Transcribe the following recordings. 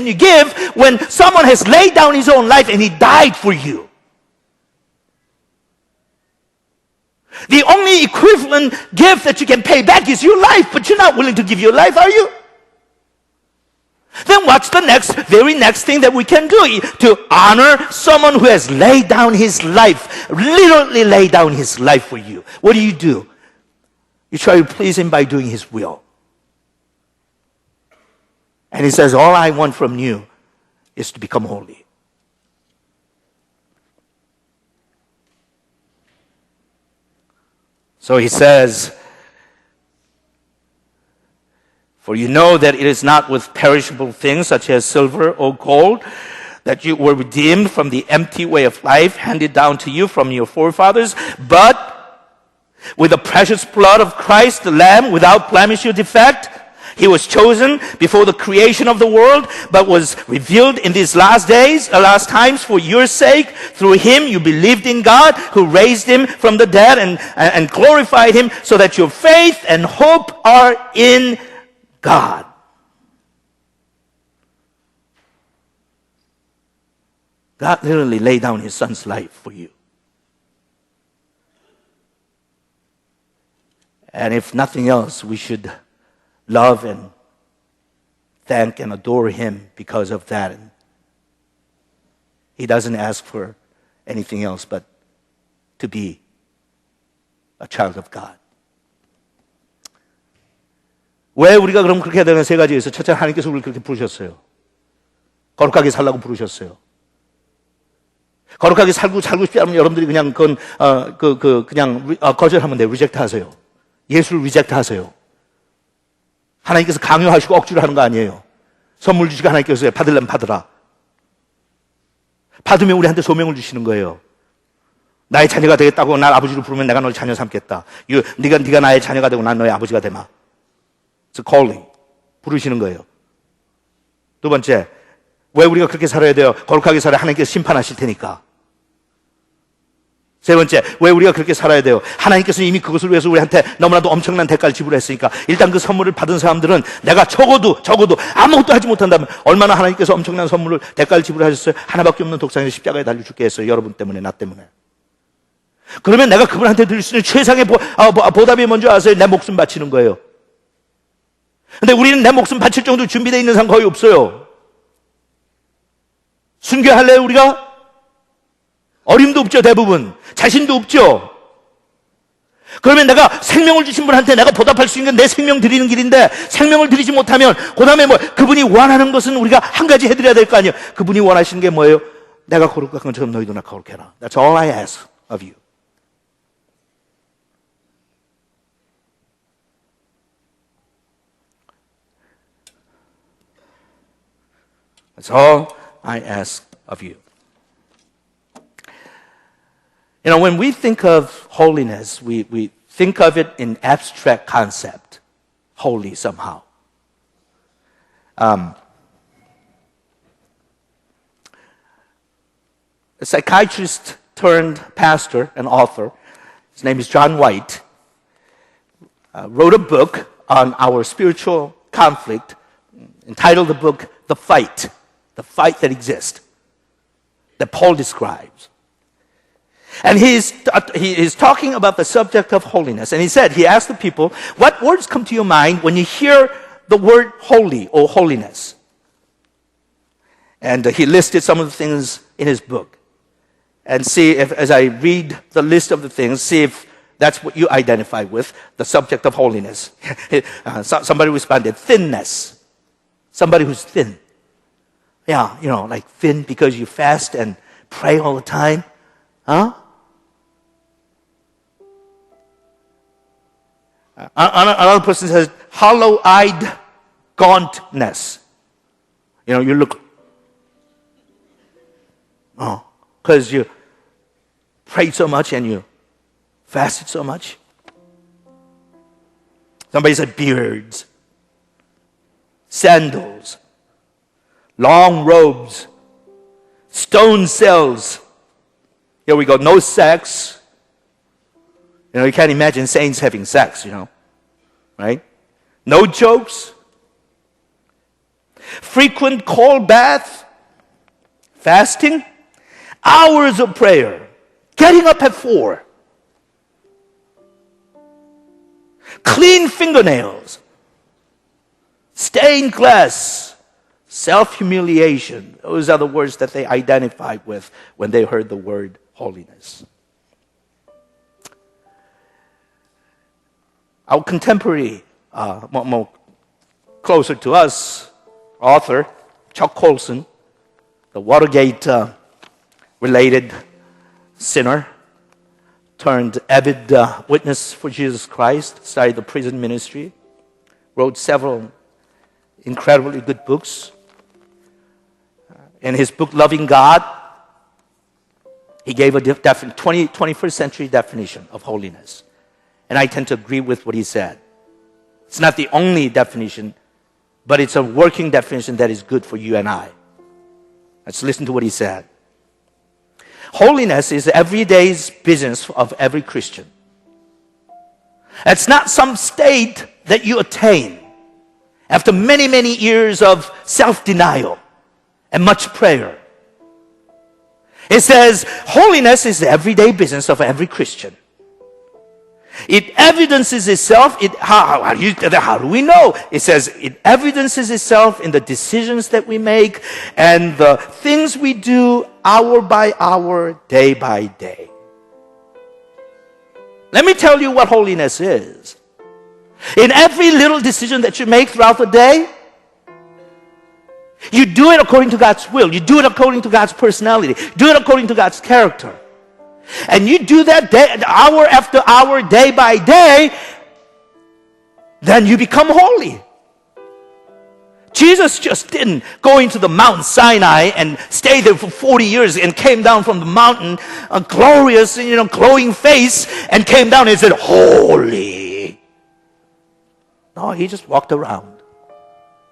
can you give when someone has laid down his own life and he died for you? The only equivalent gift that you can pay back is your life, but you're not willing to give your life, are you? Then what's the very next thing that we can do to honor someone who has laid down his life, literally laid down his life for you? What do? You try to please him by doing his will. And he says, all I want from you is to become holy. So he says, for you know that it is not with perishable things such as silver or gold that you were redeemed from the empty way of life handed down to you from your forefathers, but with the precious blood of Christ, the Lamb, without blemish or defect. He was chosen before the creation of the world, but was revealed in these last times for your sake. Through him you believed in God, who raised him from the dead and glorified him, so that your faith and hope are in God. God literally laid down his son's life for you. And if nothing else, we should love and thank and adore him because of that. And he doesn't ask for anything else but to be a child of God. 왜 우리가 그럼 그렇게 해야 되는 세 가지에서 첫째, 하나님께서 우리를 그렇게 부르셨어요. 거룩하게 살라고 부르셨어요. 거룩하게 살고 싶지 않으면 여러분들이 그냥 그냥 거절하면 돼요. 리젝트 하세요. 예수를 리젝트 하세요. 하나님께서 강요하시고 억지로 하는 거 아니에요. 선물 주시고 하나님께서 받으려면 받으라. 받으면 우리한테 소명을 주시는 거예요. 나의 자녀가 되겠다고 날 아버지로 부르면 내가 널 자녀 삼겠다. 네가 나의 자녀가 되고 난 너의 아버지가 되마. It's a calling. 부르시는 거예요. 두 번째, 왜 우리가 그렇게 살아야 돼요? 거룩하게 살아야 하나님께서 심판하실 테니까. 세 번째, 왜 우리가 그렇게 살아야 돼요? 하나님께서 이미 그것을 위해서 우리한테 너무나도 엄청난 대가를 지불했으니까. 일단 그 선물을 받은 사람들은 내가 적어도 아무것도 하지 못한다면 얼마나 하나님께서 엄청난 선물을 대가를 지불하셨어요? 하나밖에 없는 독생자 십자가에 달려 죽게 했어요. 여러분 때문에, 나 때문에. 그러면 내가 그분한테 드릴 수 있는 최상의 보답이 뭔지 아세요? 내 목숨 바치는 거예요. 근데 우리는 내 목숨 바칠 정도 준비되어 있는 사람 거의 없어요. 순교할래요, 우리가? 어림도 없죠, 대부분. 자신도 없죠. 그러면 내가 생명을 주신 분한테 내가 보답할 수 있는 건 내 생명 드리는 길인데, 생명을 드리지 못하면 그 다음에 그분이 원하는 것은 우리가 한 가지 해드려야 될 거 아니에요. 그분이 원하시는 게 뭐예요? 내가 거룩한 것처럼 너희도 나 거룩해라. That's all I ask of you. That's all I ask of you. You know, when we think of holiness, we think of it in abstract concept, holy somehow. A psychiatrist turned pastor and author, his name is John White, wrote a book on our spiritual conflict, entitled the book, The Fight that exists, that Paul describes. And he is talking about the subject of holiness. And he asked the people, what words come to your mind when you hear the word holy or holiness? And he listed some of the things in his book. And see if, as I read the list of the things, see if that's what you identify with, the subject of holiness. Somebody responded, thinness. Somebody who's thin. Yeah, you know, like thin because you fast and pray all the time. Huh? Another person says, hollow-eyed gauntness. You know, you look, because you prayed so much and you fasted so much. Somebody said beards, sandals, long robes, stone cells. Here we go, no sex. You know, you can't imagine saints having sex, you know, right? No jokes. frequent cold bath, fasting, hours of prayer, getting up at 4, clean fingernails, stained glass, self-humiliation. Those are the words that they identified with when they heard the word holiness. Our contemporary, more closer to us, author Chuck Colson, the Watergate-related sinner, turned avid witness for Jesus Christ, started the prison ministry, wrote several incredibly good books. In his book, Loving God, he gave a 21st century definition of holiness. And I tend to agree with what he said. It's not the only definition, but it's a working definition that is good for you and I. Let's listen to what he said. Holiness is everyday's business of every Christian. It's not some state that you attain after many, many years of self-denial and much prayer. It says, holiness is the everyday business of every Christian. It evidences itself. How do we know? It says it evidences itself in the decisions that we make and the things we do hour by hour, day by day. Let me tell you what holiness is. In every little decision that you make throughout the day, you do it according to God's will. You do it according to God's personality. Do it according to God's character. And you do that hour after hour, day by day, then you become holy. Jesus just didn't go into the Mount Sinai and stay there for 40 years and came down from the mountain, a glorious, glowing face, and came down and said, holy. No, he just walked around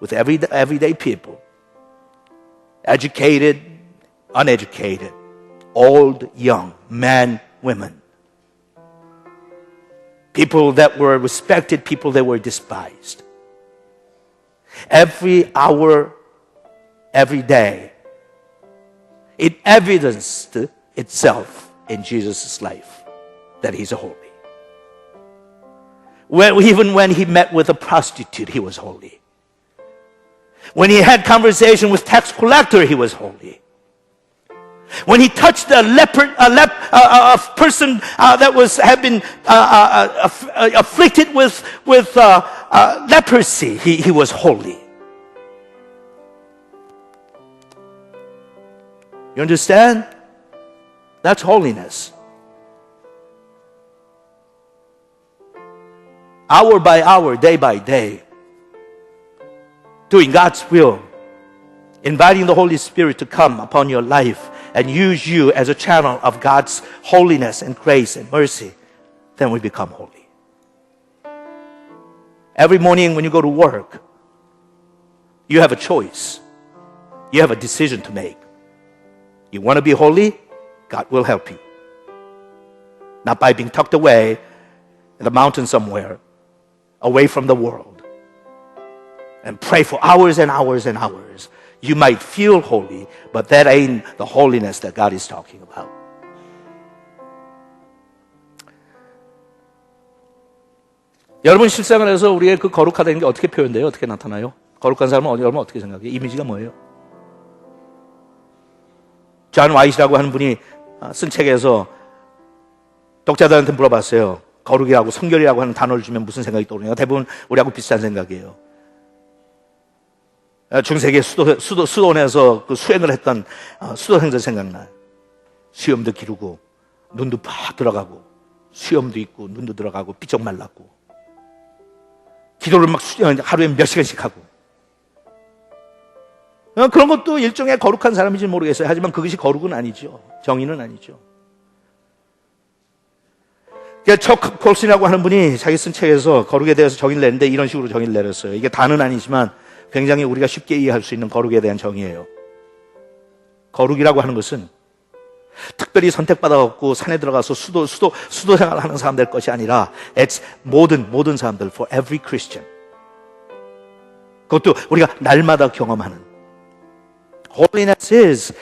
with everyday people, educated, uneducated, old, young, men, women. People that were respected, people that were despised. Every hour, every day, it evidenced itself in Jesus' life that he's holy. Even when he met with a prostitute, he was holy. When he had conversation with tax collector, he was holy. When he touched a person that had been afflicted with leprosy, he was holy. You understand? That's holiness. Hour by hour, day by day, doing God's will, inviting the Holy Spirit to come upon your life and use you as a channel of God's holiness and grace and mercy, then we become holy. Every morning when you go to work, you have a choice. You have a decision to make. You want to be holy? God will help you. Not by being tucked away in the mountain somewhere, away from the world, and pray for hours and hours and hours. You might feel holy, but that ain't the holiness that God is talking about. 여러분 실생활에서 우리의 그 거룩하다는 게 어떻게 표현돼요? 어떻게 나타나요? 거룩한 사람은 여러분 어떻게 생각해요? 이미지가 뭐예요? 존 와이트라고 하는 분이 쓴 책에서 독자들한테 물어봤어요. 거룩이라고 성결이라고 하는 단어를 주면 무슨 생각이 떠오르냐? 대부분 우리하고 비슷한 생각이에요. 중세기 수도원에서 그 수행을 했던 수도생들 생각나. 수염도 기르고 눈도 팍 들어가고 수염도 있고 눈도 들어가고 삐쩍 말랐고 기도를 막 하루에 몇 시간씩 하고 그런 것도 일종의 거룩한 사람인지 모르겠어요. 하지만 그것이 거룩은 아니죠. 정의는 아니죠. 척 콜슨이라고 하는 분이 자기 쓴 책에서 거룩에 대해서 정의를 내는데 이런 식으로 정의를 내렸어요. 이게 다는 아니지만 굉장히 우리가 쉽게 이해할 수 있는 거룩에 대한 정의예요. 거룩이라고 하는 것은 특별히 선택받아갖고 산에 들어가서 수도 생활을 하는 사람들 것이 아니라 it's 모든 사람들, for every Christian. 그것도 우리가 날마다 경험하는. Holiness is